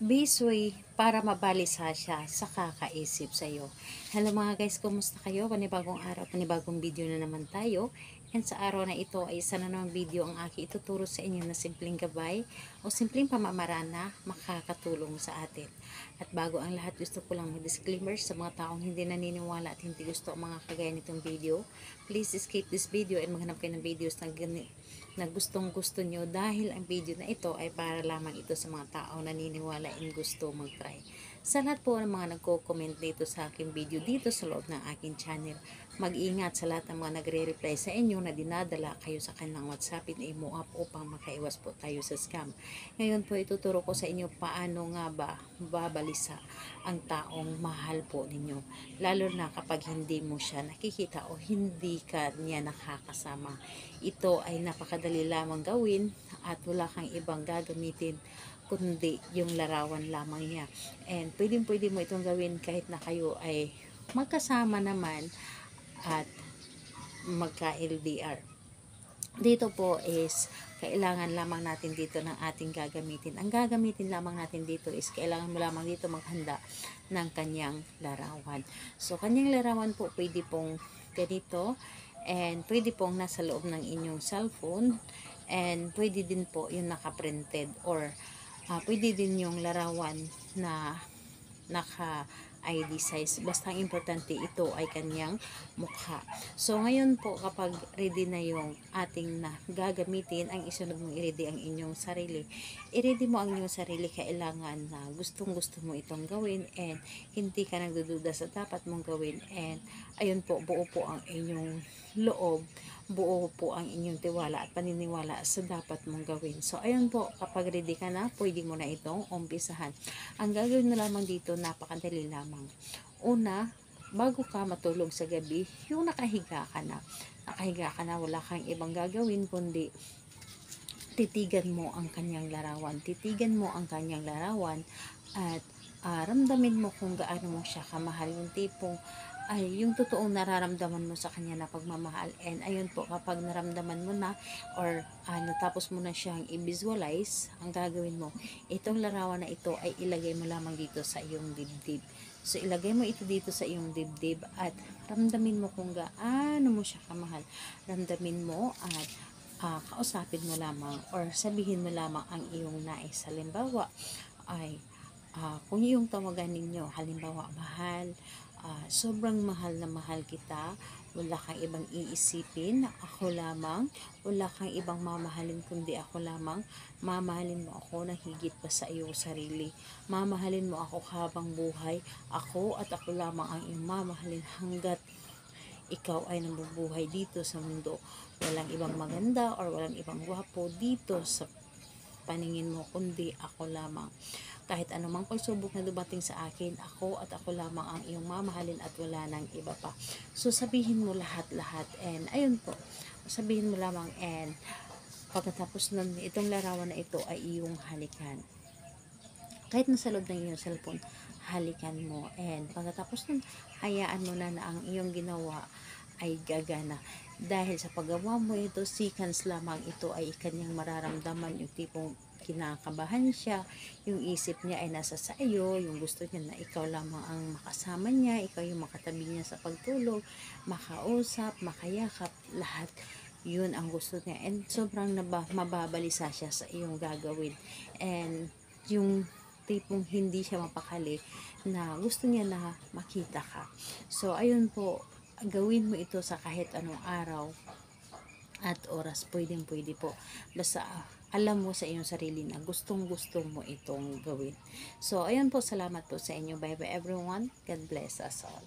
Bisoy para mabalisa siya sa kakaisip sa iyo. Hello mga guys, kumusta kayo? Panibagong araw, panibagong video na naman tayo. And sa araw na ito ay isa na namang video ang aking ituturo sa inyo na simpleng gabay o simpleng pamamaraan na makakatulong sa atin. At bago ang lahat, gusto ko lang mag-disclaimer sa mga taong hindi naniniwala at hindi gusto ang mga kagaya nitong video. Please skip this video and maghanap kayo ng videos na gustong gusto nyo dahil ang video na ito ay para lamang ito sa mga taong naniniwala and gusto mag-try. Sa lahat po ng mga nagko-comment dito sa aking video dito sa loob ng aking channel, mag-ingat sa lahat ng mga nagre-reply sa inyo na dinadala kayo sa kanilang WhatsApp na imo up upang makaiwas po tayo sa scam. Ngayon po ituturo ko sa inyo paano nga ba babalisa ang taong mahal po ninyo. Lalo na kapag hindi mo siya nakikita o hindi ka niya nakakasama. Ito ay napakadali lamang gawin at wala kang ibang gagamitin kundi yung larawan lamang niya. And pwede mo itong gawin kahit na kayo ay magkasama naman at magka-LDR. Dito po is kailangan lamang natin dito ng ating gagamitin. Ang gagamitin lamang natin dito is kailangan mo lamang dito maghanda ng kanyang larawan. So kanyang larawan po pwede pong ganito and pwede pong nasa loob ng inyong cellphone and pwede din po yung naka-printed or pwede din yung larawan na naka ID size. Basta ang importante ito ay kanyang mukha. So ngayon po kapag ready na yung ating na gagamitin, ang isunod mong i-ready ang inyong sarili. I-ready mo ang inyong sarili, kailangan na gustong gusto mo itong gawin and hindi ka nagdududa sa dapat mong gawin and ayun po, buo po ang inyong loob, buo po ang inyong tiwala at paniniwala sa dapat mong gawin. So ayun po, kapag ready ka na, pwede mo na itong umpisahan. Ang gagawin na lamang dito, napakadali lamang. Una, bago ka matulog sa gabi, yung nakahiga ka na, wala kang ibang gagawin kundi titigan mo ang kanyang larawan. At ramdamin mo kung gaano mo siya kamahal, yung tipong ay yung totoong nararamdaman mo sa kanya na pagmamahal. And ayun po, kapag naramdaman mo na or natapos mo na siyang i-visualize, ang gagawin mo, itong larawan na ito ay ilagay mo lamang dito sa iyong dibdib. So ilagay mo ito dito sa iyong dibdib at ramdamin mo kung gaano mo siya kamahal. Ramdamin mo at kausapin mo lamang or sabihin mo lamang ang iyong nais. Halimbawa ay kung yung tawagan ninyo, halimbawa mahal, sobrang mahal na mahal kita, wala kang ibang iisipin, ako lamang, wala kang ibang mamahalin kundi ako lamang, mamahalin mo ako na higit pa sa iyong sarili, mamahalin mo ako habang buhay, ako at ako lamang ang iyong mamahalin hanggat ikaw ay nabubuhay dito sa mundo. Walang ibang maganda or walang ibang gwapo dito sa paningin mo kundi ako lamang. Kahit anumang pagsubok na dumating sa akin, ako at ako lamang ang iyong mamahalin at wala nang iba pa. So sabihin mo lahat-lahat and ayun po, sabihin mo lamang and pagkatapos nun, itong larawan na ito ay iyong halikan. Kahit nasa loob ng iyong cellphone, halikan mo and pagkatapos nun, hayaan mo na ang iyong ginawa ay gagana. Dahil sa paggawa mo ito, seconds lamang ito ay kanyang mararamdaman, yung tipong kinakabahan siya, yung isip niya ay nasa sa iyo, yung gusto niya na ikaw lamang ang makasama niya, ikaw yung makatabi niya sa pagtulog, makausap, makayakap, lahat yun ang gusto niya and sobrang mababalisa siya sa iyong gagawin and yung tipong hindi siya mapakali na gusto niya na makita ka. So ayun po, gawin mo ito sa kahit anong araw at oras, pwede po. Basta alam mo sa iyong sarili na gustong mo itong gawin. So, ayun po, salamat po sa inyo. Bye bye everyone. God bless us all.